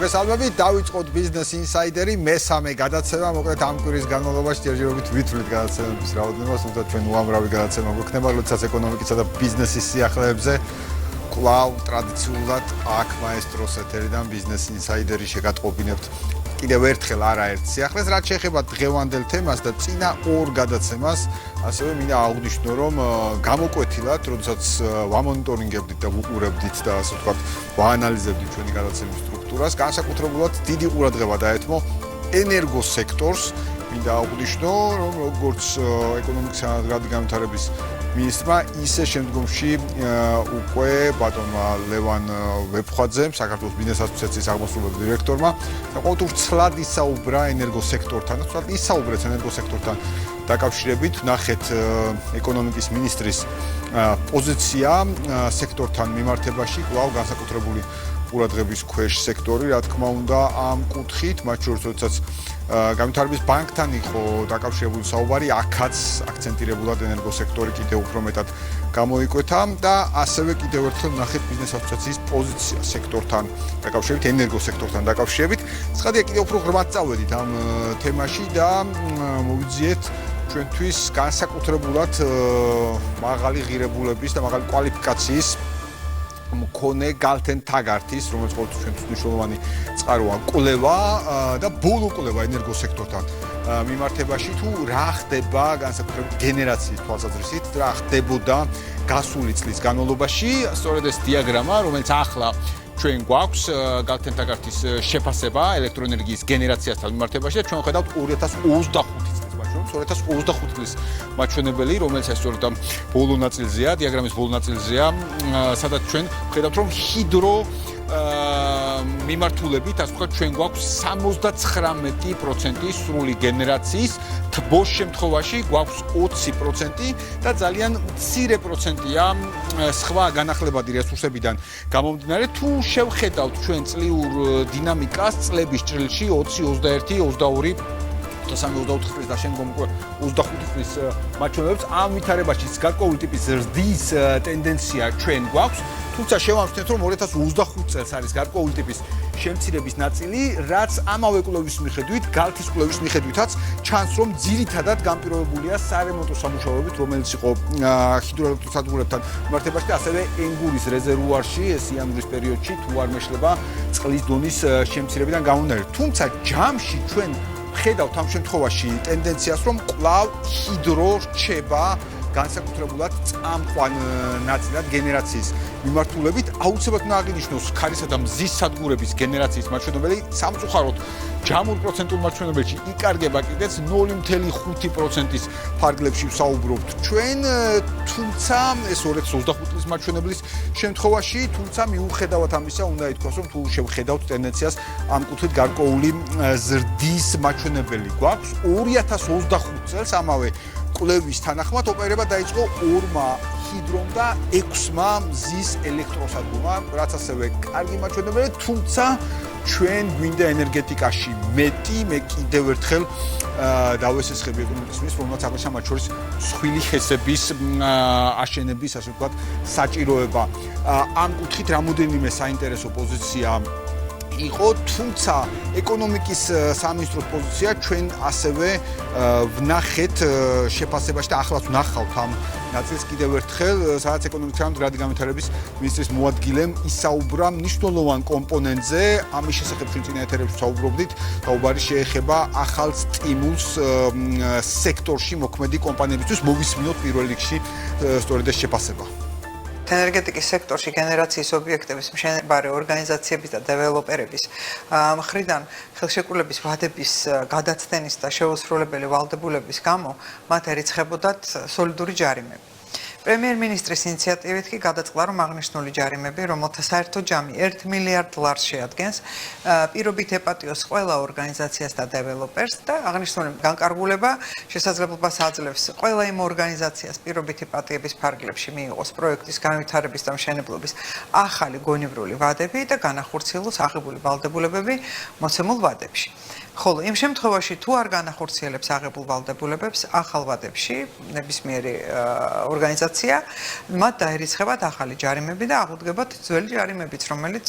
მოგესალმებით, დავიწყოთ Business Insider-ი მესამე გადაცემა, მოკლედ ამ კვირის განმავლობაში ჯერჯერობით ვითვლით გადაცემების რაოდენობას, თუმცა ჩვენ უამრავი გადაცემა გვექნება, როდესაც ეკონომიკისა და ბიზნესის სიახლეებზე კვლავ ტრადიციულად აქ მაესტროს ეთერიდან Business Insider-ი შეგატყობინებთ კიდევ ერთხელ არაერთ სიახლეს, რაც შეეხება დღევანდელ თემას და წინა ორ გადაცემას, ასევე მინდა აღვნიშნო, რომ გამოკვეთილად, როდესაც ვამონიტორინგებდით და ვუყურებდით და ასე ვთქვათ, ვაანალიზებდით ჩვენი გადაცემის სტრუქტურას, განსაკუთრებულად დიდი ყურადღება დაეთმო ენერგოსექტორს. მინდა აღვნიშნო, რომ როგორც ეკონომიკისა და განვითარების მინისტრმა, ისე შემდგომში უკვე ბატონმა ლევან ვეფხვაძემ, საქართველოს ბიზნეს ასოციაციის აღმასრულებელ დირექტორმა, საკმაოდ ცლად ისაუბრა ენერგოსექტორთან, ცლად ისაუბრეთ ენერგოსექტორთან დაკავშირებით, ნახეთ ეკონომიკის მინისტრის პოზიცია სექტორთან მიმართებაში, კვლავ განსაკუთრებული ყურადღების ქვეშ სექტორი, რა თქმა უნდა, ამ კუთხით, მათ შორის როდესაც განვითარების ბანკთან იყო დაკავშირებული საუბარი, აქაც აქცენტირებულად ენერგოსექტორი კიდევ უფრო მეტად გამოიკვეთა და ასევე კიდევ ერთხელ ნახეთ ბიზნეს ასოციაციის პოზიცია სექტორთან დაკავშირებით, ენერგოსექტორთან დაკავშირებით. ცხადია, კიდევ უფრო ღრმად წავედით ამ თემაში და მოვიძიეთ ჩვენთვის განსაკუთრებულად მაღალი ღირებულების და მაღალი კვალიფიკაციის მქონე გალთენ თაგართის, რომელიც ყოველთვის ჩვენთვის მნიშვნელოვანი წყაროა, კვლევა და ბოლო კვლევა ენერგოსექტორთან მიმართებაში თუ რა ხდება განსაკუთრებით გენერაციის თვალსაზრისით, რა ხდებოდა გასული წლის განმავლობაში, სწორედ ეს დიაგრამა, რომელიც ახლა ჩვენ გვაქვს გალთენ თაგართის შეფასება ელექტროენერგიის გენერაციასთან მიმართებაში და ჩვენ ხედავთ 2025 2025 წლის მაჩვენებელი, რომელიც სწორედ ამ ბოლო ნაწილზეა, დიაგრამის ბოლო ნაწილზეა, სადაც ჩვენ ხედავთ, რომ ჰიდრო მიმართულებით, ასე ვთქვათ, ჩვენ გვაქვს 79% სრული გენერაციის, თბოს შემთხვევაში გვაქვს 20% და ძალიან მცირე პროცენტია სხვა განახლებადი რესურსებიდან გამომდინარე, თუ შევხედავთ ჩვენ წლიურ დინამიკას წლების ჭრილში 20, 21, 22 23 წლის და შემდგომ უკვე 25 წლის მაჩვენებლებს ამ ვითარებაში გარკვეული ტიპის ზრდის ტენდენცია ჩვენ გვაქვს, თუმცა შევამჩნევთ, რომ 2025 წელს არის გარკვეული ტიპის შემცირების ნაწილი, რაც ამავე კვლევის მიხედვით, გალთის კვლევის მიხედვითაც ჩანს, რომ ძირითადად განპირობებულია სარემონტო სამუშაოებით, რომელიც იყო ჰიდროელექტროსადგურებთან მიმართებაში და ასევე ენგურის რეზერვუარში, ეს იანვრის პერიოდში თუ არ მეშლება წყლის დონის შემცირებიდან გამომდინარე. თუმცა ჯამში ჩვენ ხედავთ ამ შემთხვევაში ტენდენციას, რომ კვლავ ჰიდრო რჩება განსაკუთრებულად წამყვან ნაწილად გენერაციის მიმართულებით. აუცილებლად უნდა აღინიშნოს ქარისა და მზის სადგურების გენერაციის მაჩვენებელი, სამწუხაროდ ჯამურ პროცენტულ მაჩვენებელში იკარგება კიდეც 0.5%-ის ფარგლებში ვსაუბრობთ ჩვენ, თუმცა ეს 2025 წლის მაჩვენებლის შემთხვევაში, თუმცა მიუხედავად ამისა, უნდა ითქვას, რომ თუ შევხედავთ ტენდენციას, ამ კუთხით გარკვეული ზრდის მაჩვენებელი გვაქვს. 2025 წელს ამავე კვლევის თანახმად ოპერება დაიწყო 2 ჰიდრომ და 6 მზის ელექტროსადგურმა, რაც ასევე კარგი მაჩვენებელია, თუმცა ჩვენ გვინდა ენერგეტიკაში მეტი, მე კიდევ ერთხელ დავესესხები ეკონომიკის მინისტრს, რომელსაც აღნიშნა მათ შორის მსხვილი ხესების აშენების, ასე ვთქვათ, საჭიროება. ამ კუთხით რამოდენიმე საინტერესო პოზიცია იყო, თუმცა ეკონომიკის სამინისტროს პოზიცია ჩვენ ასევე ვნახეთ შეფასებაში და ახლაც ვნახავთ ამ ნაწილს კიდევ ერთხელ, სადაც ეკონომიკისა და განვითარების მინისტრის მოადგილემ ისაუბრა მნიშვნელოვან კომპონენტზე, ამის შესახებ ჩვენ წინა ეთერებში ვსაუბრობდით, საუბარი შეეხება ახალ სტიმულს სექტორში მოქმედი კომპანიებისთვის, მოვისმინოთ პირველ რიგში სწორედ ეს შეფასება. ენერგეტიკის სექტორში გენერაციის ობიექტების მშენებარე ორგანიზაციების და დეველოპერების მხრიდან ხელშეკრულების ვადების გადაცდენის და შეუსრულებელი ვალდებულების გამო მათ ერიცხებოდათ სოლიდური ჯარიმები. პრემიერ-მინისტრის ინიციატივით კი გადაწყდა, რომ აღნიშნული ჯარიმები, რომელთა საერთო ჯამი $1 მილიარდ შეადგენს, პირობით ეპატიოს ყველა ორგანიზაციას და დეველოპერს და აღნიშნული განკარგულება შესაძლებლობას აძლევს ყველა იმ ორგანიზაციას პირობითი პატიების ფარგლებში მიიღოს პროექტის განვითარების და მშენებლობის ახალი გონივრული ვადები და განახორციელოს აღებული ვალდებულებები მოცემულ ვადებში. ხოლო იმ შემთხვევაში თუ არ განახორციელებს აღებულ ვალდებულებებს ახალ ვადებში ნებისმიერი ორგანიზაცია მათ დაერიცხებათ ახალი ჯარიმები და აღუდგებათ ძველი ჯარიმებიც რომელიც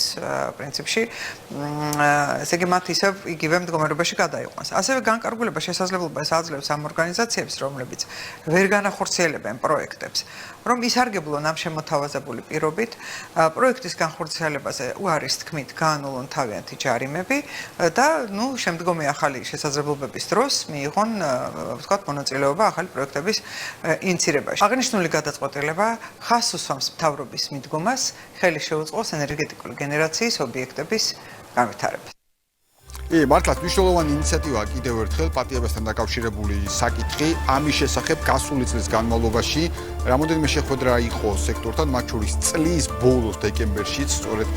პრინციპში ესე იგი მათ ისევ იგივე მდგომარეობაში გადაიყვანს. ასევე განკარგულება შესაძლებლობას აძლევს ამ ორგანიზაციებს რომლებიც ვერ განახორციელებენ პროექტებს რომ ისარგებლონ ამ შემოთავაზებული პირობით პროექტის განხორციელებაზე უარის თქმით გაანულონ თავიანთი ჯარიმები და ნუ შემდგომი ახალი შესაძლებლობების დროს მიიღონ ვთქვათ მონაწილეობა ახალი პროექტების ინიცირებაში. აღნიშნული გადაწყვეტილება ხაზს უსვამს მთავრობის მიდგომას ხელი შეუწყოს ენერგეტიკული გენერაციის ობიექტების განვითარებას. მართლაც მნიშვნელოვანი ინიციატივაა კიდევ ერთხელ პატიებასთან დაკავშირებული საკითხი ამის შესახებ გასული წლის განმავლობაში რამოდენიმე შეხვედრა იყო სექტორთან მათ შორის წლის ბოლოს დეკემბერშიც სწორედ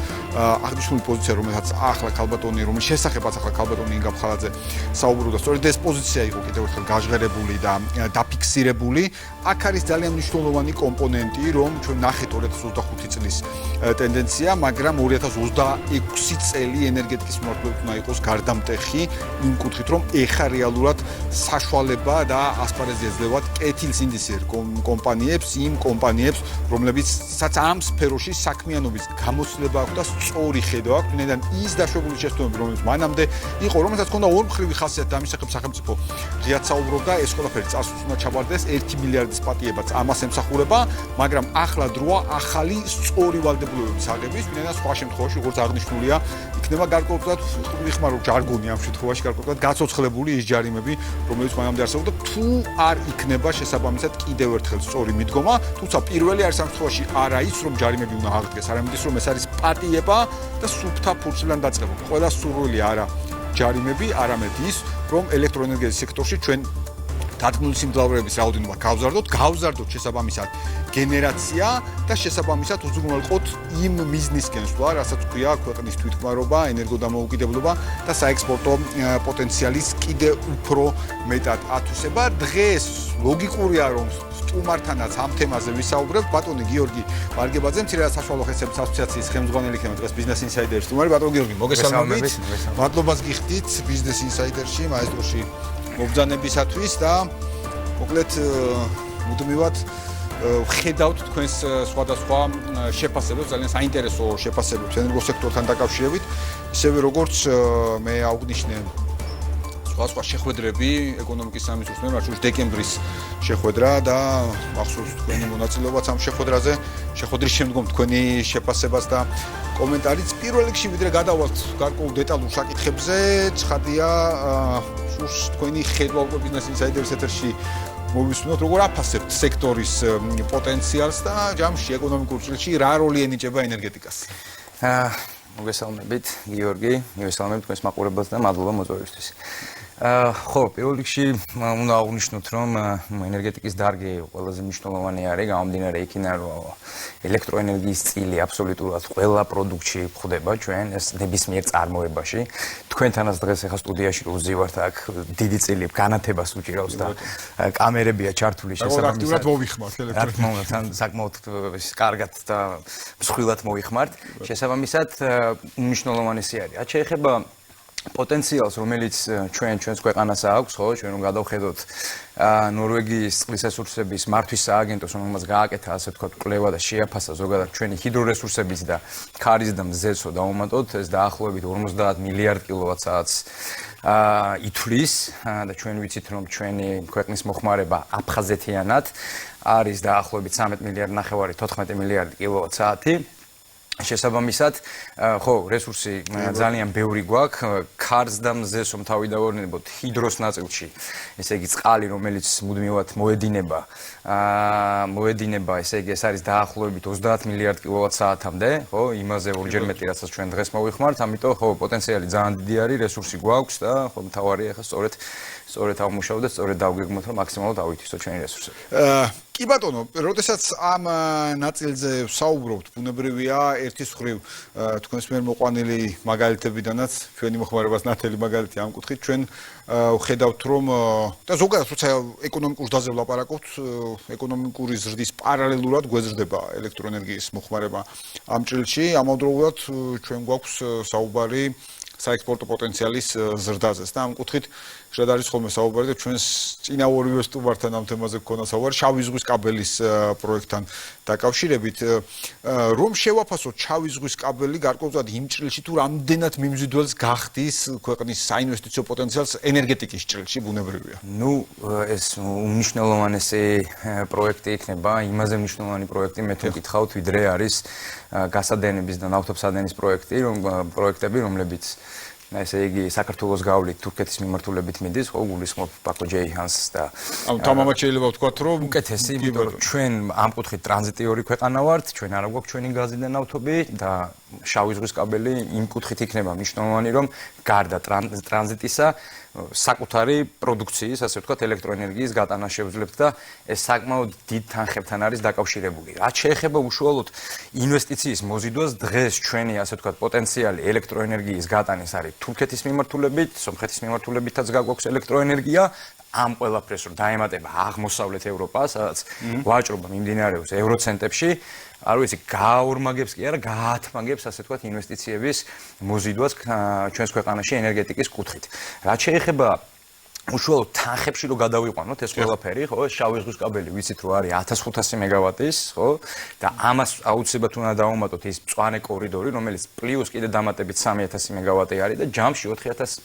აღნიშნული პოზიცია რომელსაც ახლა ქალბატონი რომლის შესახებაც ახლა ქალბატონი ინგა ბხალაძე საუბრობდა სწორედ ეს პოზიცია იყო კიდევ ერთხელ გაჟღერებული და დაფიქსირებული აქ არის ძალიან მნიშვნელოვანი კომპონენტი რომ ჩვენ ნახეთ 2025 წლის ტენდენცია მაგრამ 2026 წელი ენერგეტიკის მიმართულებით უნდა იყოს გარდამტეხი იმ კუთხით რომ ეხა რეალურად საშუალება და ასპარეზი ეძლევათ კეთილსინდისიერ კომპანიებს იმ კომპანიებს რომლებიცაც ამ სფეროში საქმიანობის გამოცდილება აქვს და სწორი ხედვა აქვს ვინაიდან ის დაშვებული შეცდომები რომელიც მანამდე იყო რომელსაც ჰქონდა ორმხრივი ხასიათი ამის შესახებ სახელმწიფო ღიად საუბრობდა ეს ყველაფერი წასულს უნდა ჩაბარდეს 1 მილიარდის პატიებაც ამას ემსახურება მაგრამ ახლა დროა ახალი სწორი ვალდებულებების აღების ვინაიდან სხვა შემთხვევაში როგორც აღნიშნულია იქნება გარკვეულად ვიხმარო ჯარგონი ამ შემთხვევაში გარკვეულად გაცოცხლებული ის ჯარიმები რომელიც მანამდე არსებობდა თუ არ იქნება შესაბამისად კიდევ ერთხელ სწორი მიდგომა თუმცა პირველი არის ამ შემთხვევაში არა ის რომ ჯარიმები უნდა აღდგეს არამედ ის რომ ეს არის პატიება და სუფთა ფურცლიდან დაწყება ყველა სურვილი არა ჯარიმები არამედ ის რომ ელექტროენერგეტიკის სექტორში ჩვენ დადგმული სიმძლავრეების რაოდენობა გავზარდოთ შესაბამისად გენერაცია და შესაბამისად უზრუნველყოთ იმ მიზნისკენ სვლა, რასაც ქვია ქვეყნის თვითმფრინავობა, ენერგოდამოუკიდებლობა და საექსპორტო პოტენციალის კიდევ უფრო მეტად ათვისება. დღეს ლოგიკურია რომ სტუმართანაც ამ თემაზე ვისაუბრებთ. ბატონი გიორგი ვარგებაძე, მცირე და საშუალო ხერხების ასოციაციის ხელმძღვანელი იქნება დღეს ბიზნეს ინსაიდერის სტუმარი. ბატონ გიორგი, მოგესალმებით. მადლობას გიხდით ბიზნეს ინსაიდერში, მაესტროში მობრძანებისათვის და მოკლედ მუდმივად ვხედავთ თქვენს სხვადასხვა შეფასებებს, ძალიან საინტერესო შეფასებებს ენერგოსექტორთან დაკავშირებით, ისევე როგორც მე აღვნიშნე სხვა შეხვედრები ეკონომიკის სამინისტროს მიერ, მათ შორის დეკემბრის შეხვედრა და მახსოვს თქვენი მონაწილეობაც ამ შეხვედრაზე, შეხვედრის შემდგომ თქვენი შეფასებას და კომენტარიც. პირველ რიგში ვიდრე გადავალთ გარკვეულ დეტალურ საკითხებზე, ცხადია სურს თქვენი ხედვა უკვე ბიზნეს ინსაიდერის ეთერში მოვისმინოთ, როგორ აფასებთ სექტორის პოტენციალს და ჯამში ეკონომიკურ წრეში რა როლი ენიჭება ენერგეტიკას. მოგესალმებით, გიორგი, მივესალმებით თქვენს მაყურებელს და მადლობა მოწვევისთვის. ხო, პირველ რიგში უნდა აღვნიშნოთ, რომ ენერგეტიკის დარგი ყველაზე მნიშვნელოვანი არის, გამომდინარე იქიდან, რომ ელექტროენერგიის წილი აბსოლუტურად ყველა პროდუქტში გვხვდება ჩვენ ეს ნებისმიერ წარმოებაში. თქვენთანაც დღეს ახლა სტუდიაში ვზივართ აქ დიდი წილი განათებას უჭირავს და კამერებია ჩართული შესაბამისად. აქტიურად მოვიხმართ ელექტროენერგიას. საკმაოდ კარგად და მსხვილად მოვიხმართ. შესაბამისად მნიშვნელოვანესი არის. რაც შეეხება პოტენციალს, რომელიც ჩვენს ქვეყანას აქვს, ხო, ჩვენ რომ გადავხედოთ ნორვეგიის წყლის რესურსების მართვის სააგენტოს, რომელმაც გააკეთა ასე ვთქვათ კვლევა და შეაფასა ზოგადად ჩვენი ჰიდრორესურსების და ქარის და მზესო დავუმატოთ, ეს დაახლოებით 50 მილიარდ კილოვატ-საათს ითვლის და ჩვენ ვიცით, რომ ჩვენი ქვეყნის მოხმარება აფხაზეთიანად არის დაახლოებით 13 მილიარდ ნახევარი 14 მილიარდი კილოვატ-საათი. შესაბამისად, ხო, რესურსი ძალიან ბევრი გვაქვს, ქარს და მზეს რომ თავი დავარნებოთ ჰიდროს ნაწილში, ესე იგი წყალი, რომელიც მუდმივად მოედინება, ესე იგი ეს არის დაახლოებით 30 მილიარდ კილოვატ-საათამდე, ხო, იმაზე ორჯერ მეტი, რასაც ჩვენ დღეს მოვიხმართ, ამიტომ ხო, პოტენციალი ძალიან დიდი არის, რესურსი გვაქვს და ხო, მთავარია ახლა სწორედ ავმუშავოთ და სწორედ დავგეგმოთ, რომ მაქსიმალურად ავითვისოთ ჩვენი რესურსები. კი ბატონო, როდესაც ამ ნაწილზე ვსაუბრობთ, ბუნებრივია ერთის მხრივ თქვენს მიერ მოყვანილი მაგალითებიდანაც ჩვენი მოხმარებას ნათელი მაგალითი ამ კუთხით ჩვენ ვხედავთ რომ და ზოგადად როცა ეკონომიკურ ზრდაზე ვლაპარაკობთ, ეკონომიკური ზრდის პარალელურად გვეზრდება ელექტროენერგიის მოხმარება ამ ჭრილში, ამავდროულად ჩვენ გვაქვს საუბარი საექსპორტო პოტენციალის ზრდაზეც და ამ კუთხით შეიძლება არის ხოლმე საუბარი და ჩვენს წინა ორივე სტუმართან ამ თემაზე გქონდა საუბარი შავი ზღვის კაბელის პროექტთან დაკავშირებით რომ შევაფასოთ შავი ზღვის კაბელი გარკვეულწილად იმ ჭრილში თუ რამდენად მიმზიდველს გახდის ქვეყნის საინვესტიციო პოტენციალს ენერგეტიკის ჭრილში ბუნებრივია. ნუ ეს უნიშნელოვანესი პროექტი იქნება, იმაზე მნიშვნელოვანი პროექტი მე თუ გითხავთ, ვიდრე არის გასადენების და ნავთობსადენის პროექტები, რომლებიც ესე იგი საქართველოს გავლით თურქეთის მიმართულებით მიდის, ხო, გულისხმობ ბაქო ჯეიჰანს და ამ თამამად შეიძლება ვთქვათ, რომ უკეთესი, იმიტომ რომ ჩვენ ამ კუთხით ტრანზიტიური ქვეყანა ვართ, ჩვენ არ გვაქვს ჩვენი გაზი და ნავთობი და შავი ზღვის კაბელი იმ კუთხით იქნება მნიშვნელოვანი, რომ გარდა ტრანზიტისა საკუთარი პროდუქციის, ასე ვთქვათ, ელექტროენერგიის გატანა შევძლებთ და ეს საკმაოდ დიდ თანხებთან არის დაკავშირებული. რაც შეეხება უშუალოდ ინვესტიციის მოზიდვას, დღეს ჩვენი, ასე ვთქვათ, პოტენციალი ელექტროენერგიის გატანის არის თურქეთის მიმართულებით, სომხეთის მიმართულებითაც გაგვაქვს ელექტროენერგია. ამ ყველაფერს რომ დაემატება აღმოსავლეთ ევროპა, სადაც ვაჭრობა მიმდინარეობს ევროცენტებში, არ ვიცი, გააორმაგებს კი არა, გაათმაგებს, ასე ვთქვათ, ინვესტიციების მოზიდვას ჩვენს ქვეყანაში ენერგეტიკის კუთხით. რაც შეეხება უშუალოდ თანხებში რომ გადავიყვანოთ ეს ყველაფერი, ხო, შავი ზღვის კაბელი ვიცით რომ არის 1500 მეგავატის, ხო? და ამას აუცილებლად უნდა დავუმატოთ ის მწვანე კორიდორი, რომელიც პლუს კიდე დამატებით 3000 მეგავატი არის და ჯამში 4000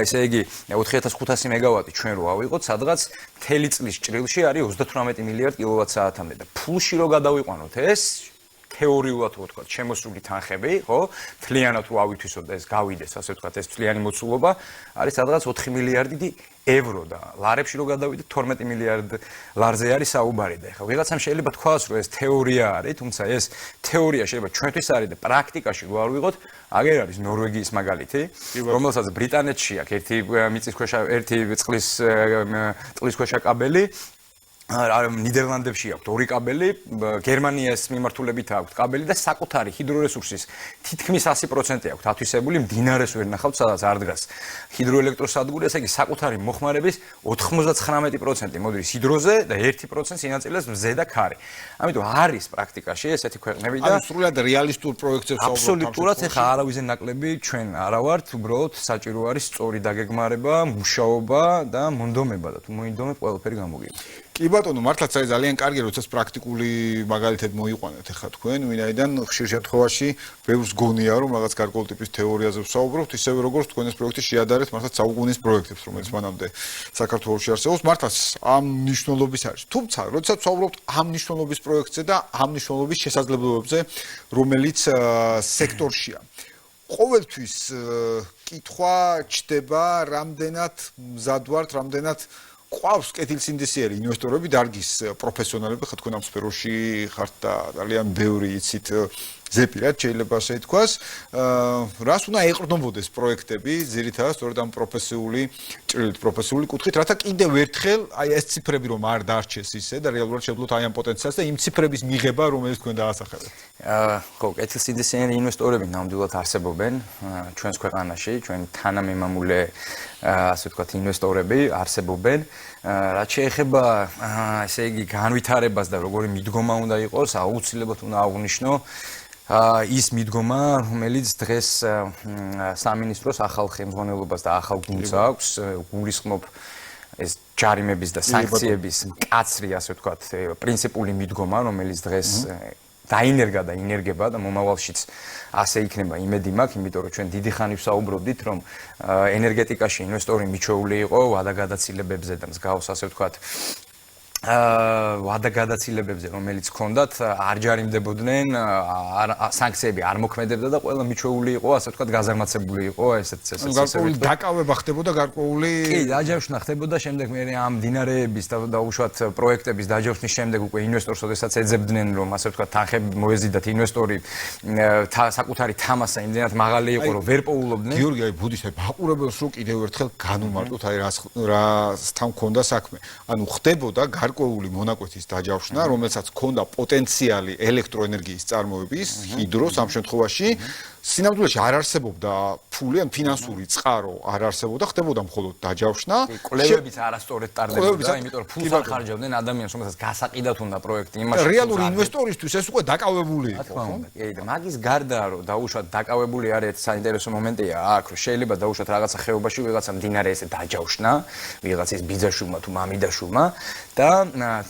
ესე იგი 4500 მეგავატი ჩვენ რო ავიღოთ, სადღაც მთელი წლის ჭრილში არის 38 მილიარდ კილოვატ-საათამდე და ფულში რო გადავიყვანოთ ეს თეორიულად ვთქვათ, შემოსული თანხები, ხო? მთლიანად რო ავითვისოთ და ეს გავიდეს, ასე ვთქვათ, ეს მთლიანი მოცულობა არის სადღაც 4 მილიარდი ევრო და ლარებში რო გადავიდეთ 12 მილიარდ ლარზე არის საუბარი და ხო ვიღაცამ შეიძლება თქვას რომ ეს თეორია არის, თუმცა ეს თეორია შეიძლება ჩვენთვის არის და პრაქტიკაში რო არ ვიღოთ, აგერ არის ნორვეგიის მაგალითი, რომელსაც ბრიტანეთში აქვს ერთი მიწისქვეშა ერთი წყლისქვეშა კაბელი ნიდერლანდებში აქვს ორი კაბელი, გერმანიას მიმართულებით აქვს კაბელი და საკუთარი ჰიდრორესურსის თითქმის 100% აქვს ათვისებული, მდინარეს ვერ ნახავთ, სადაც არ დგას ჰიდროელექტროსადგური, ესე იგი საკუთარი მოხმარების 99% მოდის ჰიდროზე და 1% ინაწილებს მზე და ქარი. ამიტომ არის პრაქტიკაში ესეთი ქვეყნები და ანუ სრულად რეალისტურ პროექტებს ვსაუბრობთ. აბსოლუტურად ეხა არავის ნაკლები ჩვენ არა ვართ, უბრალოდ საჭირო არის სწორი დაგეგმარება, მუშაობა და მონდომება და თუ მოინდომებ ყველაფერი გამოგიება. კი ბატონო, მართლაც არის ძალიან კარგი, როდესაც პრაქტიკული მაგალითები მოიყვანეთ ახლა თქვენ, ვინაიდან ხშირ შემთხვევაში ბევრს გონია, რომ რაღაც გარკვეულ ტიპის თეორიაზე ვსაუბრობთ, ისევე როგორც თქვენ ეს პროექტი შეადარეთ მართლაც საუკუნის პროექტებს, რომელიც მანამდე საქართველოში არსებობს, მართლაც ამ მნიშვნელობის არის. თუმცა, როდესაც ვსაუბრობთ ამ მნიშვნელობის პროექტზე და ამ მნიშვნელობის შესაძლებლობებზე, რომელიც სექტორშია, ყოველთვის კითხვა ჩდება, რამდენად მზად ვართ, რამდენად ყავს კეთილსინდისიერი ინვესტორები, დარგის პროფესიონალები, ხა თქვენ ამ სფეროში ხართ და ძალიან ბევრი იცით ზეპირად შეიძლება ასე ითქვას, რას უნდა ეყრდნობოდეს პროექტები, ძირითადად სწორედ ამ პროფესიული ჭრილით, პროფესიული კუთხით, რათა კიდევ ერთხელ აი ეს ციფრები რომ არ დარჩეს ისე და რეალურად შეძლოთ აი ამ პოტენციალს და იმ ციფრების მიღება, რომელიც თქვენ დაასახელეთ. ხო, კეთილსინდისიერი ინვესტორები ნამდვილად არსებობენ ჩვენს ქვეყანაში, ჩვენი თანამემამულე ასე ვთქვათ ინვესტორები არსებობენ. რაც შეეხება ესე იგი განვითარებას და როგორი მიდგომა უნდა იყოს, აუცილებლად უნდა აღვნიშნო ის მიდგომა, რომელიც დღეს სამინისტროს ახალ ხელმძღვანელობას და ახალ გუნდს აქვს, გულისხმობ ეს ჯარიმების და სანქციების მკაცრი, ასე ვთქვათ, პრინციპული მიდგომა, რომელიც დღეს დაინერგა და ინერგება და მომავალშიც ასე იქნება იმედი მაქვს, იმიტომ რომ ჩვენ დიდი ხანი ვსაუბრობდით, რომ ენერგეტიკაში ინვესტორი მიჩვეული იყო ვადაგადაცილებებზე და მსგავს, ასე ვთქვათ, ვადაგადაცილებებზე, რომელიც ჰქონდათ, არ ჯარიმდებოდნენ, სანქციები არ მოქმედებდა და ყველა მიჩვეული იყო, ასე ვთქვათ, გაზარმაცებული იყო, ესეც გარკვეული დაკავება ხდებოდა, გარკვეული კი, დაჯავშნა ხდებოდა, შემდეგ მე ამ დინარეების და უშუალოდ პროექტების დაჯავშნის შემდეგ უკვე ინვესტორს ოდესაც ეძებდნენ, რომ ასე ვთქვათ, თანხები მოეზიდათ ინვესტორი საკუთარი თამასა იმდენად მაღალი იყო, რომ ვერ პოულობდნენ. გიორგი, აი ბუდისტები აყურებელს რო კიდევ ერთხელ განუმარტოთ, აი რასთან მქონდა საქმე. ანუ ხდებოდა გარკვეული მონაკვეთის დაჯავშნა, რომელსაც ჰქონდა პოტენციალი ელექტროენერგიის წარმოების, ჰიდროს ამ შემთხვევაში, სინამდვილეში არ არსებობდა ფული, ან ფინანსური წყარო არ არსებობდა, ხდებოდა მხოლოდ დაჯავშნა. კვლევებიც არასწორად ტარდებოდა, იმიტომ რომ ფულს არ ხარჯავდნენ ადამიანს, რომელსაც გასაყიდად უნდა პროექტი იმაში. რეალური ინვესტორისთვის ეს უკვე დაკავებული იყო, ხო? და მაგის გარდა რომ დაუშვათ დაკავებული არის საინტერესო მომენტია აქ, რომ შეიძლება დაუშვათ რაღაცა ხეობაში ვიღაცა მდინარე ესე დაჯავშნა, ვიღაცის ბიძაშვილმა თუ მამიდაშვილმა და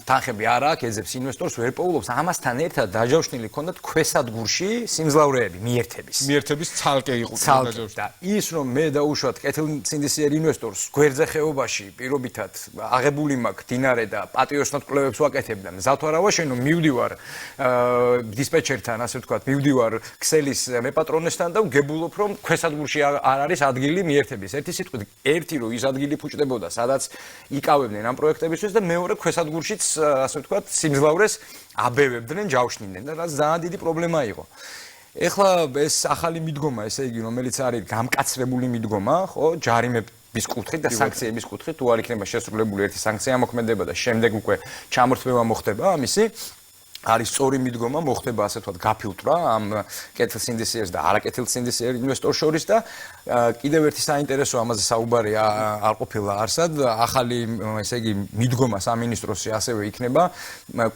თანხები არ აქვს, ეძებს ინვესტორს ვერ პოულობს, ამასთან ერთად დაჯავშნილი ქონდათ ქვესადგურში სიმძლავრეები, მიერთების ცალკე იყო დაჯავშნილი. და ის რომ მე დაუშვათ კეთილსინდისიერ ინვესტორს გვერდზე ხეობაში პირობითად აღებული მაქვს მდინარე და პატიოსნად კვლევებს ვაკეთებ და მზად ვარ ავაშენო, მივდივარ დისპეჩერთან, ასე ვთქვათ, მივდივარ ქსელის მეპატრონესთან და ვგებულობ რომ ქვესადგურში არ არის ადგილი მიერთების. ერთი სიტყვით, ერთი რომ ის ადგილი ფუჭდებოდა, სადაც იკავებდნენ ამ პროექტებისთვის და მეორე ქვესადგურშიც, ასე ვთქვათ, სიმძლავრეს აბევებდნენ, ჯავშნიდნენ და რაც ძალიან დიდი პრობლემა იყო. ეხლა ეს ახალი მიდგომა, ესე იგი, რომელიც არის გამკაცრებული მიდგომა, ხო, ჯარიმების კუთხით და სანქციების კუთხით, თუ არ იქნება შესრულებული ერთი სანქცია მოქმედება და შემდეგ უკვე ჩამორთმევა მოხდება ამისი, არის სწორი მიდგომა, მოხდება ასე ვთქვათ გაფილტრა ამ კეთილსინდისიერს და არაკეთილსინდისიერ ინვესტორს შორის და კიდევ ერთი საინტერესო ამაზე საუბარი არ ყოფილა არსად, ახალი ესე იგი მიდგომა სამინისტროსი ასევე იქნება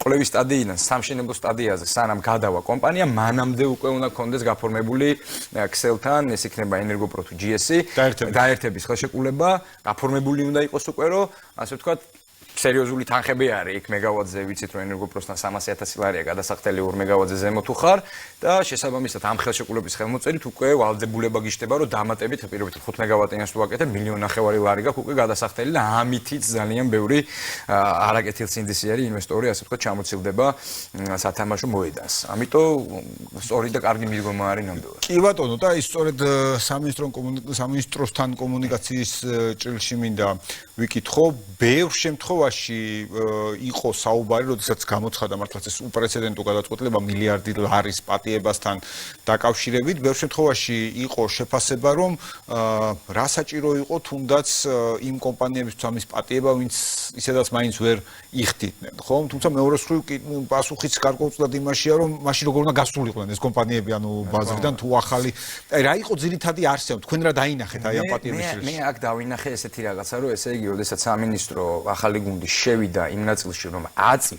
კვლევის სტადიიდან სამშენებლო სტადიაზე, სანამ გადავა კომპანია, მანამდე უკვე უნდა კონდეს გაფორმებული ქსელთან, ეს იქნება ენერგოპრო თუ GSC დაერთების ხელშეკრულება, გაფორმებული უნდა იყოს უკვე რომ ასე ვთქვათ სერიოზული თანხები არის იქ მეგავატზე, ვიცით რომ ენერგოპროსთან 300,000 ლარია გადასახდელი 2 მეგავატზე ზემო თუ ხარ და შესაბამისად ამ ხელშეკრულების ხელმოწერით უკვე ვალდებულება გიშდება რომ დამატებით პირობითად 5 მეგავატიანს თუ ვაკეთებ 1.5 მილიონი ლარი გაქვს უკვე გადასახდელი და ამითიც ძალიან ბევრი არაკეთილსინდისიერი ინვესტორი ასე ვთქვათ ჩამოცილდება სათამაშო მოედანს. ამიტომ სწორი და კარგი მიდგომა არის ნამდვილად. კი ბატონო, და ის სწორედ სამინისტროსთან კომუნიკაციის ჭრილში მინდა ვიკითხო, ბევრ შემთხვევაში იყო საუბარი, როდესაც გამოცხადა მართლაც ეს უპრეცედენტო გადაწყვეტილება მილიარდი ლარის პატიებასთან დაკავშირებით, ბევრ შემთხვევაში იყო შეფასება, რომ რა საჭირო იყო თუნდაც იმ კომპანიებისთვის ამის პატიება, ვინც ისედაც მაინც ვერ იხდიდნენ, ხო? თუმცა მეორე მხრივ პასუხიც გარკვეულწილად იმაშია, რომ მაშინ როგორ უნდა გასულიყვნენ ეს კომპანიები, ანუ ბაზრიდან თუ ახალი, აი რა იყო ძირითადი არსება, თქვენ რა დაინახეთ აი ამ პატიების შორის? მე აქ დავინახე ესეთი რაღაცა, რომ ესე იგი, როდესაც სამინისტრო ახალი გუნდი შევიდა იმ ნაწილში, რომ აწი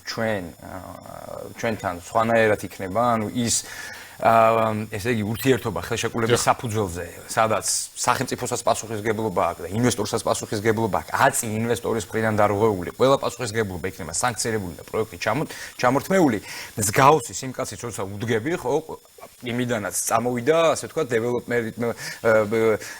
ჩვენთან სხვანაირად იქნება, ანუ ის ესე იგი ურთიერთობა ხელშეკრულების საფუძველზე, სადაც სახელმწიფოსაც პასუხისგებლობა აქვს და ინვესტორსაც პასუხისგებლობა აქვს, აწი ინვესტორის მხრიდან დარღვეული, ყველა პასუხისგებლობა იქნება სანქცირებული და პროექტი ჩამორთმეული. მსგავსი სიმკაცით როცა უდგები, ხო, იმიდანაც წამოვიდა, ასე ვთქვათ,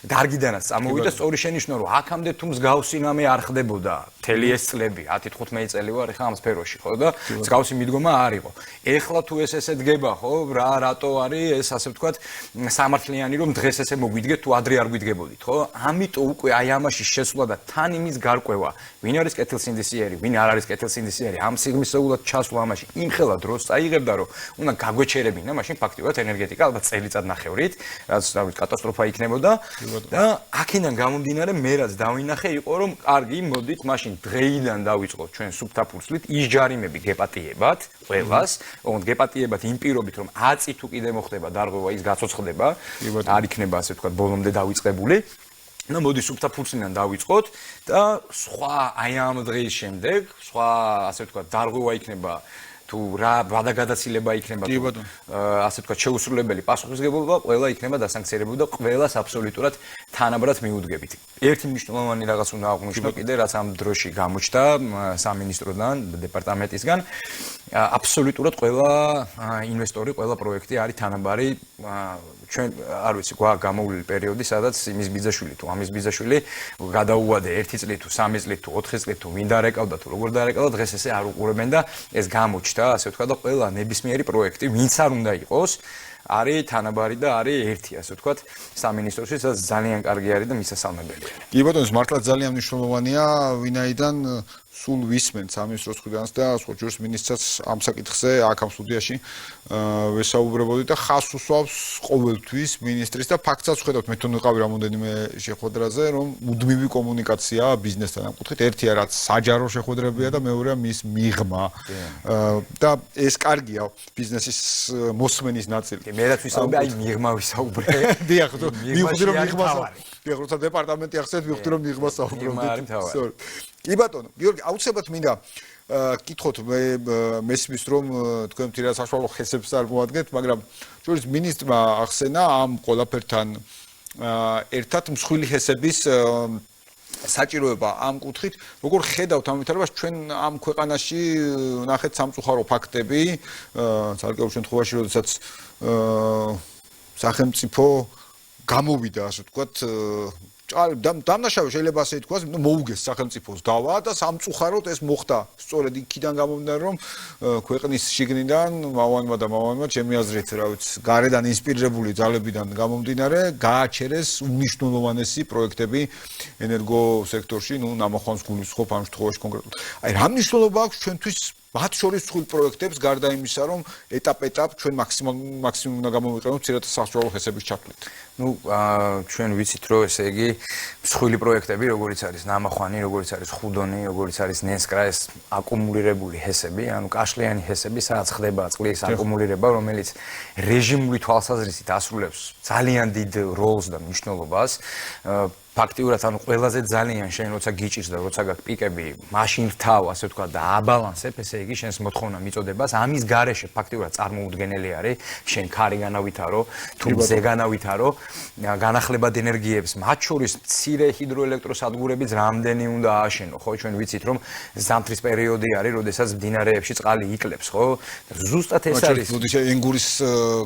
დარგიდანაც წამოვიდა, სწორი შენიშვნა, რომ აქამდე თუ მსგავსი რამე არ ხდებოდა მთელი ეს წლები, 10-15 წელი ვარ ხა ამ სფეროში, ხო და მსგავსი მიდგომა არ იყო. ეხლა თუ ეს ესე დგება, ხო, რატო არის ეს ასე ვთქვათ, სამართლიანი, რომ დღეს ესე მოგვიდგეთ, თუ ადრე არ გვიდგებოდით, ხო? ამიტომ უკვე აი ამაში შესვლა და თან იმის გარკვევა, ვინ არის კეთილსინდისიერი, ვინ არ არის კეთილსინდისიერი, ამ სიღრმისეულად ჩასვლა ამაში იმხელა დროს წაიღებდა, რომ უნდა გაგვეჩერებინა, მაშინ ფაქტიურად ენერგეტიკა ალბათ წელიწად ნახევრით, რაც დავით კატასტროფა იქნებოდა და აქედან გამომდინარე მე რაც დავინახე იყო რომ კარგი მოდით მაშინ დღეიდან დავიწყოთ ჩვენ სუფთა ფურცლით ის ჯარიმები გეპატიებათ ყველას, ოღონდ გეპატიებათ იმ პირობით რომ აწი თუ კიდე მოხდება დარღვევა ის გაცოცხლდება, არ იქნება ასე ვთქვათ ბოლომდე დავიწყებული. და მოდი სუფთა ფურცლიდან დავიწყოთ და სხვა აი ამ დღის შემდეგ, სხვა ასე ვთქვათ დარღვევა იქნება თუ რა ვადაგადაცილება იქნება თუ ასე ვთქვათ შეუსრულებელი პასუხისგებლობა ყველა იქნება დასანქცირებული და ყველას აბსოლუტურად თანაბრად მიუდგებით. ერთი მნიშვნელოვანი რაღაც უნდა აღვნიშნო კიდე რაც ამ დროში გამოჩნდა სამინისტროდან და დეპარტამენტისგან აბსოლუტურად ყველა ინვესტორი, ყველა პროექტი არის თანაბარი ჩვენ არ ვიცი გვა გამოვლილი პერიოდი სადაც იმის ბიძაშვილი თუ ამის ბიძაშვილი გადაუვადე 1 წლით თუ 3 წლით თუ 4 წლით თუ ვინ დარეკავდა თუ როგორ დარეკავდა დღეს ესე არ უყურებენ და ეს გამოჩნდა ასე ვთქვა და ყველა ნებისმიერი პროექტი ვინც არ უნდა იყოს არის თანაბარი და არის ერთი ასე ვთქვათ სამინისტროში სადაც ძალიან კარგი არის და მისასალმებელი. კი ბატონო, მართლა ძალიან მნიშვნელოვანია, ვინაიდან სულ ვისმენთ სამინისტროს მხრიდანაც და სხვა ჯერს მინისტრს ამ საკითხზე აქ ამ სტუდიაში ვესაუბრებოდი და ხას უსვავს ყოველთვის მინისტრის და ფაქტსაც ხედავთ მე თვითონ ვიყავი რამოდენიმე შეხვედრაზე რომ მუდმივი კომუნიკაცია ბიზნესთან ამ კუთხით ერთია რაც საჯარო შეხვედრებია და მეორეა მის მიღმა და ეს კარგია ბიზნესის მოსმენის ნაწილი მე რაც ვისაუბრე აი მიღმა ვისაუბრე დიახ მივხვდი რომ მიღმას დიახ როცა დეპარტამენტი ახსენეთ მივხვდი რომ მიღმას საუბრობდით კი ბატონო გიორგი აუცილებლად მინდა კითხოთ მესმის რომ თქვენ მთლიანად საშუალო ხესებს წარმოადგენთ მაგრამ ჯურის მინისტრმა ახსენა ამ ყველაფერთან ერთად მსხვილი ხესების საჭიროება ამ კუთხით როგორ ხედავთ ამ ვითარებას ჩვენ ამ ქვეყანაში ნახეთ სამწუხარო ფაქტები ცალკეულ შემთხვევაში როდესაც სახელმწიფო გამოვიდა ასე ვთქვათ დამნაშავე შეიძლება ასე ითქვას, მოუგეს სახელმწიფოს დავა და სამწუხაროდ ეს მოხდა. სწორედ იქიდან გამომდინარე, რომ ქვეყნის შიგნიდან მავანმა ჩემი აზრით, რა ვიცი, გარედან ინსპირირებული ძალებიდან გამომდინარე, გააჩერეს უმნიშვნელოვანესი პროექტები ენერგო სექტორში, ნამახვანს გულისხმობ ამ შემთხვევაში კონკრეტულად. აი, რა მნიშვნელობა აქვს ჩვენთვის მათ შორის მსხვილ პროექტებს გარდა იმისა, რომ ეტაპ-ეტაპ ჩვენ მაქსიმუმ უნდა გამოვიყენოთ ცირად საშუალო ხესების ჩათვლით. ჩვენ ვიცით, რომ ესე იგი მსხვილი პროექტები, როგორიც არის ნამახვანი, როგორიც არის ხუდონი, როგორიც არის ნენსკრა, ეს აკუმულირებული ჰესები, ანუ კაშლიანი ჰესები, სადაც ხდება წყლის აკუმულირება, რომელიც რეჟიმული თვალსაზრისით ასრულებს ძალიან დიდ როლს და მნიშვნელობას. ფაქტიურად ანუ ყველაზე ძალიან შენ როცა გიჭირს და როცა გაქვს პიკები, მაშინ რთავ, ასე ვთქვა და აბალანსებ, ესე იგი შენს მოთხოვნა მიწოდებას, ამის გარეშე ფაქტიურად წარმოუდგენელი არის, შენ ქარი განავითარო, თუ მზე განავითარო, განახლებად ენერგიებს, მათ შორის მცირე ჰიდროელექტროსადგურებიც რამდენი უნდა ააშენო, ხო, ჩვენ ვიცით, რომ ზამთრის პერიოდი არის, როდესაც მდინარეებში წყალი იკლებს, ხო? ზუსტად ეს არის. ენგურის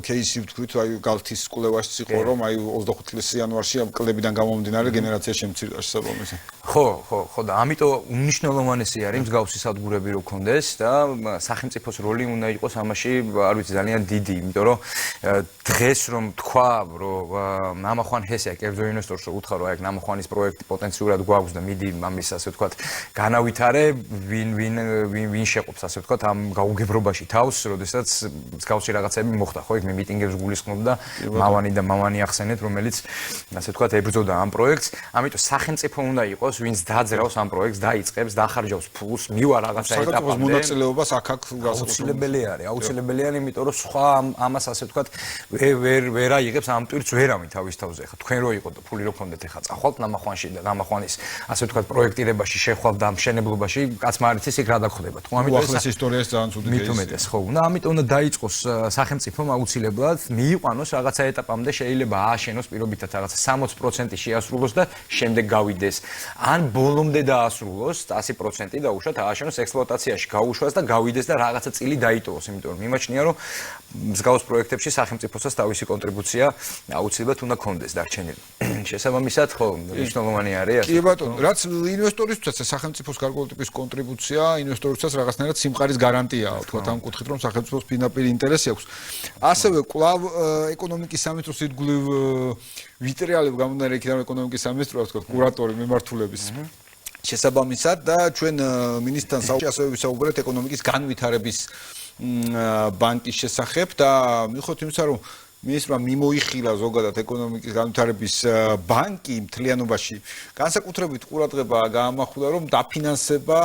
кейსი ვთქვით, აი გალთის კვლევაშიც იყო, რომ აი 25 იანვარში ამ კლებიდან გამომდინარე გენერაცია შემცირდა შესაბამისად. ხო და ამიტომ უნიშნელოვანესი არის მსგავსი სადგურები რო გქონდეს და სახელმწიფოს როლი უნდა იყოს ამაში, არ ვიცი, ძალიან დიდი, იმიტომ რომ დღეს რომ თქვა, რომ ნამახვან ჰესია კერძო ინვესტორს რო უთხრა, რომ აი ნამახვანის პროექტი პოტენციურად გვაქვს და მიდი ამის ასე ვთქვათ, განავითარე, ვინ შეყოფს ასე ვთქვათ ამ გაუგებრობაში თავს, როდესაც მსგავსი რაღაცები მოხდა, ხო, იქ მე მიტინგებს გულისხმობ და მავანი ახსენეთ, რომელიც ასე ვთქვათ ებრძოდა ამ პროექტს. ამიტომ სახელმწიფო უნდა იყოს, ვინც დაძრავს ამ პროექტს, დაიწყებს, დახარჯავს ფულს, მივა რაღაცა ეტაპამდე. სახელმწიფოს მონაწილეობას აქ აუცილებელი არის, იმიტომ რომ სხვა ამას ასე ვთქვათ, ვერ აიღებს ამ ტვირთს ვერავინ თავის თავზე. ხა თქვენ რო იყოთ და ფული რო გქონდეთ, ხა წახვალთ ნამახვანში და ნამახვანის ასე ვთქვათ პროექტირებაში, შეხვალთ და მშენებლობაში, კაცმა არ იცის იქ რა დაგხვდება. თუ ამიტომ ახლა ისტორიას ძალიან ცუდი кейსია. მithumetes ხო, ამიტომ უნდა დაიწყოს სახელმწიფომ აუცილებლად მიიყვანოს რაღაცა ეტაპამდე, შეიძლება ააშენოს პირობითად რაღაცა 60% შეასრულოს და შემდეგ გავიდეს. ან ბოლომდე დაასრულოს 100% დაუშვათ, ააშენოს ექსპლუატაციაში, გაუშვას და გავიდეს და რაღაცა წილი დაიტოვოს, იმიტომ რომ მიმაჩნია, რომ მსგავს პროექტებში სახელმწიფოსაც თავისი კონტრიბუცია აუცილებლად უნდა კონდეს დარჩენილი. შესაბამისად, ხო, მნიშვნელოვანი არის. კი ბატონო, რაც ინვესტორისთვისაც სახელმწიფოს გარკვეული ტიპის კონტრიბუცია, ინვესტორისთვისაც რაღაცნაირად სიმყარის გარანტიაა, თქვა ამ კუთხით, რომ სახელმწიფოს პირდაპირ ინტერესი აქვს. ასევე კვლავ ეკონომიკის სამინისტროს ირგვლივ ვიტრიალებ გამომდინარე იქიდან ეკონომიკის სამინისტროს თქო კურატორი მიმართულების შესაბამისად და ჩვენ მინისტრთან ასევე ვისაუბრეთ ეკონომიკის განვითარების ბანკის შესახებ და მიხოთ იმისა რომ მინისტრმა მიმოიხილა ზოგადად ეკონომიკის განვითარების ბანკი მთლიანობაში განსაკუთრებით ყურადღება გაამახვილა რომ დაფინანსება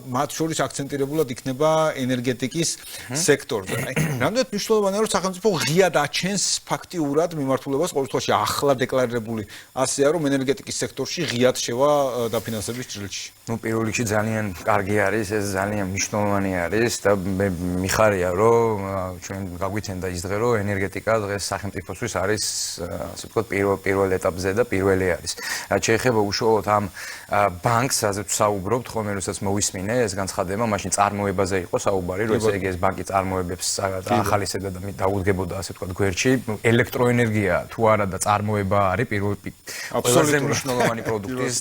მათ შორის აქცენტირებულად იქნება ენერგეტიკის სექტორზე. აი, რამდენად მნიშვნელოვანია რომ სახელმწიფო ღიად აჩენს ფაქტიურად მიმართულებას ყოველ შემთხვევაში ახლა დეკლარირებული ასეა რომ ენერგეტიკის სექტორში ღიად შევა დაფინანსების ჭრილში. ნუ პირველ რიგში ძალიან კარგი არის, ეს ძალიან მნიშვნელოვანი არის და მე მიხარია რომ ჩვენ გაგვიცენდა ის დღე რომ ენერგეტიკა დღეს სახელმწიფოსთვის არის ასე ვთქვათ პირველ ეტაპზე და პირველი არის. რაც შეეხება უშუალოდ ამ ბანკს, ასეთ საუბრობთ, ხოლმე როდესაც მოვისმინე ეს განცხადება, მაშინ წარმოებაზე იყო საუბარი, რომ ესე იგი ეს ბანკი წარმოებებს ახალისებდა და დაუდგებოდა ასე ვთქვათ გვერდში ელექტროენერგია თუ არა და წარმოება არის ყველაზე მნიშვნელოვანი პროდუქტის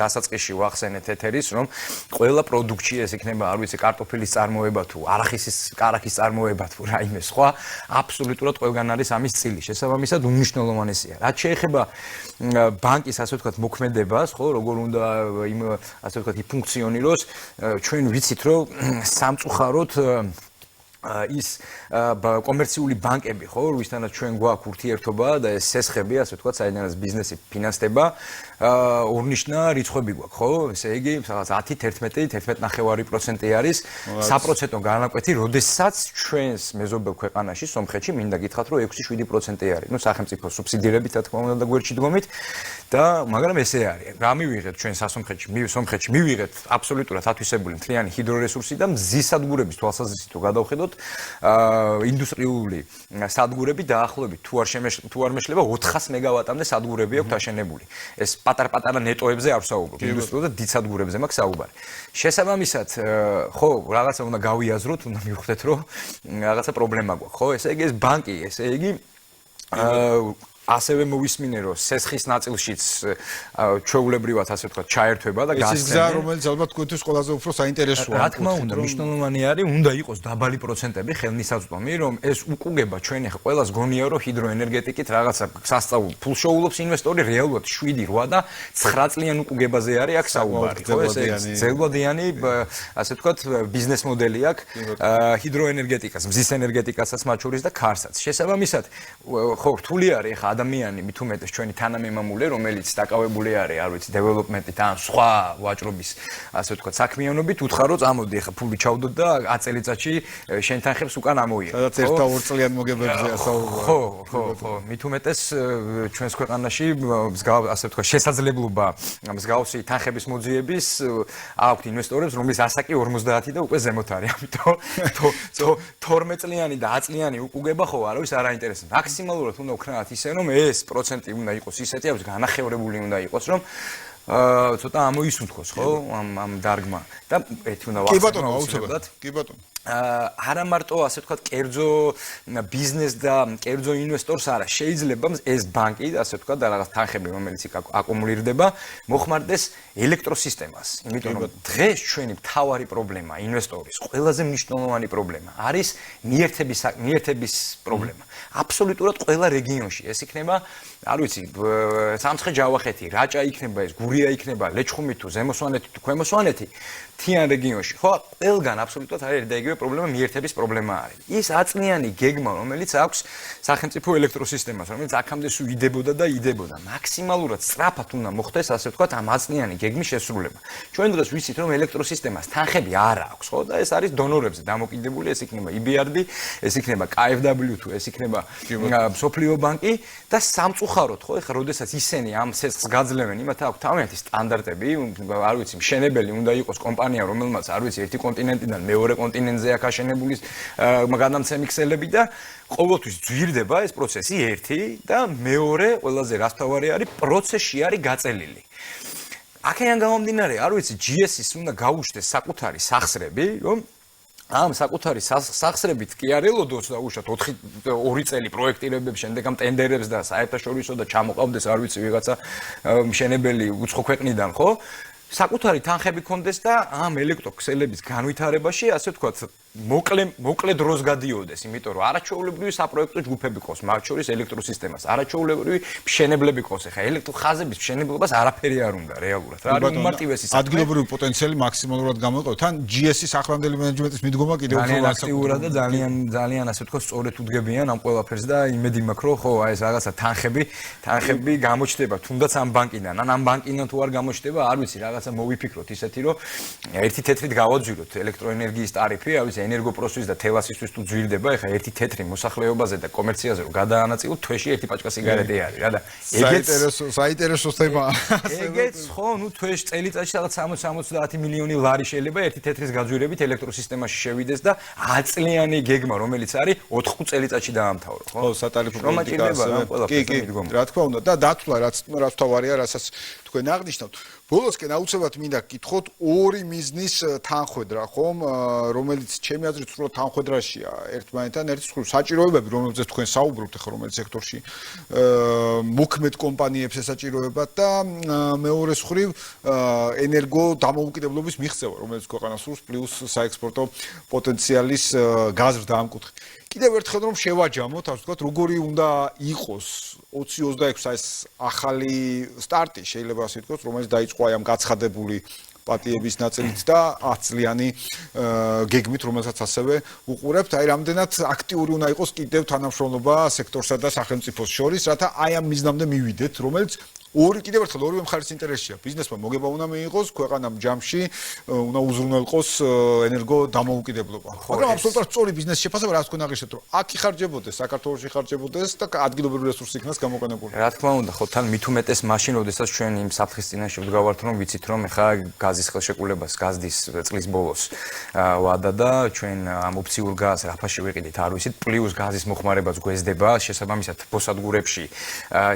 დასაწყისში ვახსენეთ ეთერის, რომ ყველა პროდუქტში ეს იქნება, არ ვიცი, კარტოფილის წარმოება თუ არახისის, კარაქის წარმოება თუ რაიმე სხვა, აბსოლუტურად ყველგან არის ამის წილი. შესაბამისად უმნიშვნელოვანესია. რაც შეეხება ბანკის ასე ვთქვათ მოქმედებას, ხო, როგორ უნდა იმ ასე ვთქვათ იფუნქციონიროს, ჩვენ ვიცით რომ სამწუხაროდ ის კომერციული ბანკები, ხო, ვისთანაც ჩვენ გვაქვს ურთიერთობა და ეს სესხები, ასე ვთქვათ, საიდანაც ბიზნესი ფინანსდება, ორნიშნა რიცხვები გვაქვს, ხო? ესე იგი, რაღაც 10, 11, 11.5% არის საპროცენტო განაკვეთი, როდესაც ჩვენს მეზობელ ქვეყანაში, სომხეთში, მინდა გითხრათ, რომ 6-7% არის. ნუ სახელმწიფო სუბსიდირებით, რა თქმა უნდა, და გვერდში დგომით და მაგრამ ესე არის. რა მივიღეთ ჩვენ სომხეთში მივიღეთ აბსოლუტურად ათვისებული მთლიანი ჰიდრორესურსი და მზის სადგურების თვალსაზრისით თუ გადავხედოთ, ინდუსტრიული სადგურები დაახლოებით თუ არ მეშლება 400 მეგავატამდე სადგურები აქვს აშენებული. ეს პატარ-პატარა ნეტოებზე არ ვსაუბრობ, ინდუსტრიულ და დიდ სადგურებზე მაქვს საუბარი. შესაბამისად, ხო, რაღაცა უნდა გავიაზროთ, უნდა მივხვდეთ, რომ რაღაცა პრობლემა გვაქვს, ხო? ესე იგი ეს ბანკი, ესე იგი ასევე მოვისმინე, რომ სესხის ნაწილშიც ჩვეულებრივად ასე ვთქვათ, ჩაერთვება და გასცემა. ეს გზა, რომელიც ალბათ თქვენთვის ყველაზე უფრო საინტერესოა. რა თქმა უნდა, მნიშვნელოვანი არის, უნდა იყოს დაბალი პროცენტები ხელმისაწვდომი, რომ ეს უკუგება ჩვენ ახლა ყველას გონია, რომ ჰიდროენერგეტიკით რაღაცა სასწაულ ფულს შეუვლობს ინვესტორი, რეალურად 7-8 და 9 წლიან უკუგებაზე არის აქ საუბარი, ხო? ეს ძელვადიანი, ასე ვთქვათ, ბიზნეს მოდელი აქვს ჰიდროენერგეტიკას, მზის ენერგეტიკასაც მათ შორის და ქარსაც. შესაბამისად, ხო, რთული არის ახლა ადამიანი მით უმეტეს ჩვენი თანამემამულე, რომელიც დაკავებული არის, არ ვიცი, დეველოპმენტით ან სხვა ვაჭრობის, ასე ვთქვათ, საქმიანობით, უთხრა, წამოდი ახლა ფული ჩავდოთ და 10 წელიწადში შენ თანხებს უკან ამოიღე. სადაც 1-2 წლიან მოგებებზეა საუბარი. ხო, მით უმეტეს ჩვენს ქვეყანაში ასე ვთქვათ, შესაძლებლობა მსგავსი თანხების მოძიების აქვთ ინვესტორებს, რომლის ასაკი 50 და უკვე ზემოთ არის. ამიტომ 12 წლიანი და 10 წლიანი უკუგება ხო არავის არ აინტერესებს. მაქსიმალურად უნდა ვქნათ ისე, რომ ეს პროცენტი უნდა იყოს ისეთი, აქვს განახევრებული უნდა იყოს, რომ ცოტა ამოისუნთქოს, ხო, ამ დარგმა. და ერთი უნდა ვახსენო. კი ბატონო, აუცილებლად. კი ბატონო. არა მარტო ასე ვთქვათ, კერძო ბიზნეს და კერძო ინვესტორს არა, შეიძლება ეს ბანკი, ასე ვთქვათ, და რაღაც თანხები, რომელიც აკუმულირდება, მოხმარდეს ელექტროსისტემას. იმიტომ რომ დღეს ჩვენი მთავარი პრობლემა ინვესტორის, ყველაზე მნიშვნელოვანი პრობლემა არის მიერთების პრობლემა. აბსოლუტურად ყველა რეგიონში ეს იქნება, არ ვიცი, სამცხე-ჯავახეთი, რაჭა იქნება, ეს გურია იქნება, ლეჩხუმი თუ ზემოსვანეთი თუ ქვემოსვანეთი, თიან რეგიონში, ხო, ყველგან აბსოლუტურად არის და იგივე პრობლემა, მიერთების პრობლემა არის. ის აწლიანი გეგმა, რომელიც აქვს სახელმწიფო ელექტროსისტემას, რომელიც აქამდე სულ იდებოდა და იდებოდა. მაქსიმალურად სწრაფად უნდა მოხდეს, ასე ვთქვათ, ამ აწლიანი გეგმის შესრულება. ჩვენ დღეს ვიცით, რომ ელექტროსისტემას თანხები არ აქვს, ხო, და ეს არის დონორებზე დამოკიდებული, ეს იქნება EBRD, ეს იქნება KfW თუ ეს იქნება მსოფლიო ბანკი და სამწუხაროდ, ხო, ეხლა როდესაც ისინი ამ სესხს გაძლევენ, იმათ აქვს თავიანთი სტანდარტები, არ ვიცი, მშენებელი უნდა იყოს კომპანია, რომელმაც არ ვიცი, ერთი კონტინენტიდან მეორე კონტინენტზე აქ აშენებული გადამცემი ქსელები და ყოველთვის ძვირდება ეს პროცესი ერთი და მეორე, ყველაზე რასთავარი არის, პროცესში არის გაწელილი. აქედან გამომდინარე, არ ვიცი, GS-ის უნდა გაუშვეს საკუთარი სახსრები, რომ ამ საკუთარი სახსრებით კი არ ელოდოს და უშოთ 2 წელი პროექტირებებს, შემდეგ ამ ტენდერებს და საერთაშორისო და ჩამოყავდეს, არ ვიცი, ვიღაცა მშენებელი უცხო ქვეყნიდან, ხო? საკუთარი თანხები კონდეს და ამ ელექტროქსელების განვითარებაში, ასე ვთქვათ, მოკლე დროს გადიოდეს, იმიტომ რომ არაჩვეულებრივი საპროექტო ჯგუფები ყავს, მათ შორის ელექტროსისტემას, არაჩვეულებრივი მშენებლები ყავს. ახლა ელექტროხაზების მშენებლობას არაფერი არ უნდა რეალურად. რა არის უმარტივესი საქმე? ადგილობრივი პოტენციალი მაქსიმალურად გამოიყენოთ. თან GS-ის ახლანდელი მენეჯმენტის მიდგომა კიდევ უფრო აქტიურად და ძალიან ასე ვთქვათ, სწორედ უდგებიან ამ ყველაფერს და იმედი მაქვს, რომ ხო, აი ეს რაღაცა თანხები გამოჩნდება, თუნდაც ამ ბანკიდან, ამ ბანკიდან თუ არ გამოჩნდება, არ ვიცი, რაღაცა მოვიფიქროთ ისეთი, რომ ერთი თეთრით გავაძვიროთ ელექტროენერგიის ტარიფი, აი ეს ენერგოპროსვის და თელასისთვის თუ ძვირდება, ეხლა ერთი თეთრი მოსახლეობაზე და კომერციაზე რომ გადაანაწილოთ, თვეში ერთი პაჭკა სიგარეტე არის რა და საინტერესო თემაა. ეგეც ხო, ნუ თვეში წელიწადში რაღაც 60-70 მილიონი ლარი შეიძლება ერთი თეთრის გაძვირებით ელექტროსისტემაში შევიდეს და 10 წლიანი გეგმა, რომელიც არის 4 წელიწადში დაამთავროს, ხო? ხო, სატარიფო პოლიტიკა ასევე. კი, რა თქმა უნდა და დათვლა რაც თავარია, რასაც თქვენ აღნიშნავთ. ბოლოსკენ აუცილებლად მინდა გკითხოთ ორი მიზნის თანხვედრა, ხომ, რომელიც ჩემი აზრით სრულად თანხვედრაშია ერთმანეთთან ერთი მხრივ საჭიროებები, რომელზეც თქვენ საუბრობთ ახლა რომელიც სექტორში მოქმედ კომპანიებს ესაჭიროებათ და მეორე მხრივ ენერგო დამოუკიდებლობის მიღწევა, რომელიც ქვეყანას სურს პლუს საექსპორტო პოტენციალის გაზრდა ამ კუთხით. კიდევ ერთხელ რომ შევაჯამოთ, ასე ვთქვათ, როგორი უნდა იყოს 2026 ეს ახალი სტარტი, შეიძლება ასე ვთქვათ, რომელიც დაიწყო აი ამ გაცხადებული პატიების ნაწილით და 10 წლიანი გეგმით, რომელსაც ასევე უყურებთ, აი რამდენად აქტიური უნდა იყოს კიდევ თანამშრომლობა სექტორსა და სახელმწიფოს შორის, რათა აი ამ მიზნამდე მივიდეთ, რომელიც კიდევ ერთხელ ორივე მხარის ინტერესია. ბიზნესმა მოგება უნდა მიიღოს, ქვეყანამ ჯამში უნდა უზრუნველყოს ენერგო დამოუკიდებლობა. მაგრამ აბსოლუტურად სწორი ბიზნესის შეფასება რაც თქვენ აღიშვეთ, რომ აქ იხარჯებოდეს, საქართველოში იხარჯებოდეს და ადგილობრივი რესურსი იქნას გამოყენებული. რა თქმა უნდა, ხო თან მით უმეტეს მაშინ, როდესაც ჩვენ იმ საფრთხის წინაშე ვდგავართ, რომ ვიცით, რომ ეხა გაზის ხელშეკრულებას გაზდის წლის ბოლოს ვადა და ჩვენ ამ ოფციურ გაზს რაფაში ვიყიდით, არ ვიცით, პლუს გაზის მოხმარებაც გვესდება, შესაბამისად თბოსადგურებში,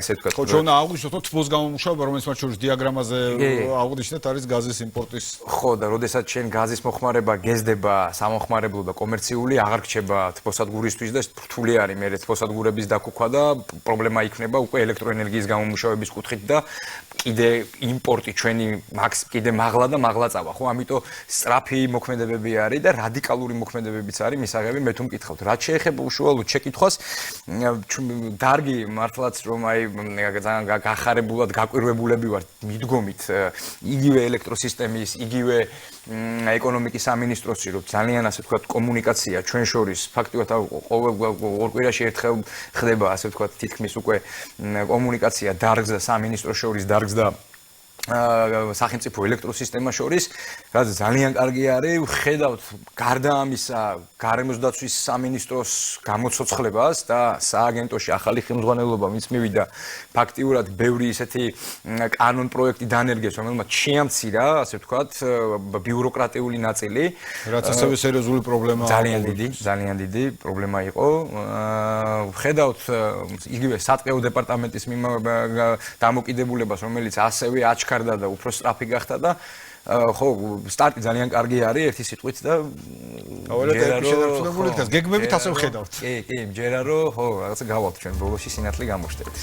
ესე ვთქვათ. ხო, ჩვენ აღვნიშნოთ თბოს გამომუშავება, რომელიც მათ შორის დიაგრამაზე აღვნიშნეთ, არის გაზის იმპორტის. ხო, და როდესაც ჩვენ გაზის მოხმარება გეზდება სამოხმარებლო და კომერციული, აღარ რჩება თბოსადგურისთვის და რთული არის მე თბოსადგურების დაკუქვა და პრობლემა იქნება უკვე ელექტროენერგიის გამომუშავების კუთხით და კიდე იმპორტი ჩვენი კიდე მაღლა და მაღლა წავა, ხო? ამიტომ სწრაფი მოქმედებები არის და რადიკალური მოქმედებებიც არის მისაღები, მე თუ მკითხავთ. რაც შეეხება უშუალოდ შეკითხვას, დარგი მართლაც რომ აი ძალიან გახარებულად გაკვირვებულები ვართ მიდგომით იგივე ელექტროსისტემის, იგივე ეკონომიკის სამინისტროსში, რომ ძალიან ასე ვთქვათ კომუნიკაცია ჩვენ შორის ფაქტიურად ყოველ ორ კვირაში ერთხელ ხდება, ასე ვთქვათ, თითქმის უკვე კომუნიკაცია დარგს და სამინისტროს შორის დარგს და სახელმწიფო ელექტროსისტემა შორის, რაც ძალიან კარგი არის, ვხედავთ გარდა ამისა გარემოს დაცვის სამინისტროს გამოცოცხლებას და სააგენტოში ახალი ხელმძღვანელობა მის მივიდა ფაქტიურად ბევრი ისეთი კანონ პროექტი დანერგეს, რომელმაც შეამცირა, ასე ვთქვათ, ბიუროკრატიული ნაწილი, რაც ასევე სერიოზული პრობლემაა. ძალიან დიდი პრობლემა იყო. ვხედავთ იგივე სატყეო დეპარტამენტის დამოკიდებულებას, რომელიც ასევე აჩქარდა და უფრო სწრაფი გახდა და ხო, სტარტი ძალიან კარგი არის ერთი სიტყვით და გეგმებით ასე ვხედავთ. კი, მჯერა რომ ხო, რაღაცა გავალთ ჩვენ ბოლოში სინათლე გამოშტერეთ.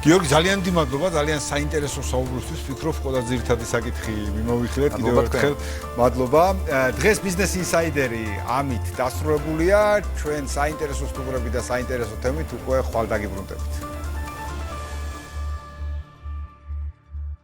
გიორგი, ძალიან დიდი მადლობა, ძალიან საინტერესო საუბრისთვის. ვფიქრობ, ყველა ძირითადი საკითხი მიმოვიხილეთ. კიდევ ერთხელ მადლობა. დღეს ბიზნეს ინსაიდერი ამით დასრულებულია. ჩვენ საინტერესო სტუმრები და საინტერესო თემით უკვე ხვალ დაგიბრუნდებით.